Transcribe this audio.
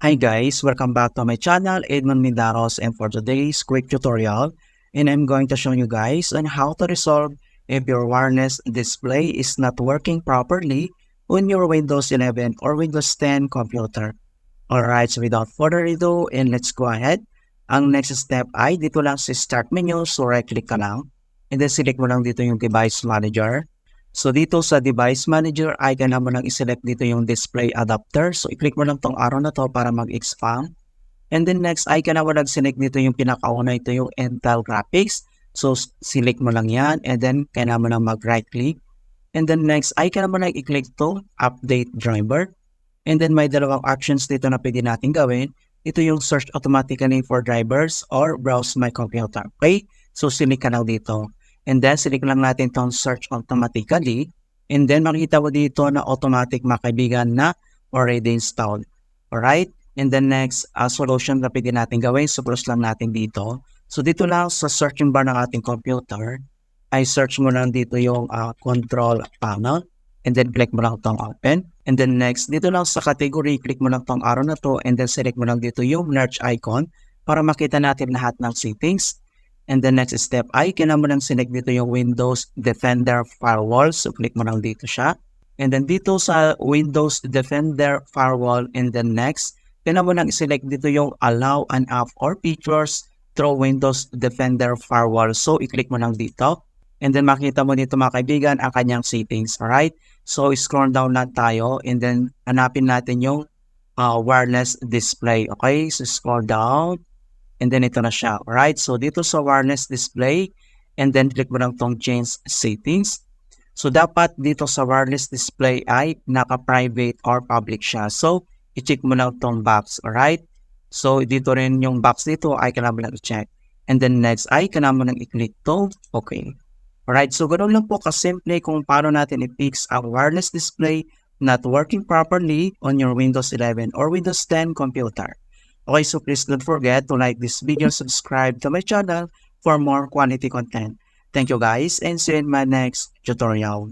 Hi guys, welcome back to my channel, Edmund Mindaros, and for today's quick tutorial, and I'm going to show you guys on how to resolve if your wireless display is not working properly on your Windows 11 or Windows 10 computer. Alright, so without further ado, and let's go ahead. Ang next step ay dito lang sa Start menu, so right-click ka lang, and then select mo lang dito yung Device Manager. So dito sa Device Manager ay kailangan mo lang i-select dito yung Display Adapter. So i-click mo lang tong arrow na to para mag-expand. And then next ay kailangan mo lang select dito yung pinakauna, ito yung Intel Graphics. So select mo lang yan and then kailangan mo lang mag-right click. And then next ay kailangan mo lang i-click to Update Driver. And then may dalawang options dito na pwede natin gawin. Ito yung Search Automatically for Drivers or Browse My Computer. Okay? So select ka lang dito. And then, select lang natin itong search automatically. And then, makikita mo dito na automatic mga kaibigan na already installed. Alright? And then next, solution na pwede natin gawin. So, close lang natin dito. So, dito lang sa searching bar ng ating computer, ay search mo lang dito yung control panel. And then, click mo lang itong open. And then next, dito lang sa category, click mo lang itong arrow na to. And then, select mo lang dito yung merge icon para makita natin lahat ng settings. And the next step ay kailangan mo lang select dito yung Windows Defender Firewall. So, click mo lang dito siya. And then dito sa Windows Defender Firewall and then next, kailangan mo lang select dito yung Allow and Off or Features through Windows Defender Firewall. So, i-click mo lang dito. And then makita mo dito mga kaibigan ang kanyang settings. Alright? So, scroll down lang tayo and then hanapin natin yung wireless display. Okay? So, scroll down. And then ito na siya. Alright, so dito sa wireless display, and then click mo lang tong change settings. So dapat dito sa wireless display ay naka-private or public siya. So i-check mo lang tong box. Alright, so dito rin yung box dito ay kailangan mo lang i-check. And then next ay kailangan mo lang i-click to okay. Alright, so ganoon lang po kasimple kung paano natin i-fix ang wireless display not working properly on your Windows 11 or Windows 10 computer. Okay, so please don't forget to like this video, subscribe to my channel for more quality content. Thank you guys and see you in my next tutorial.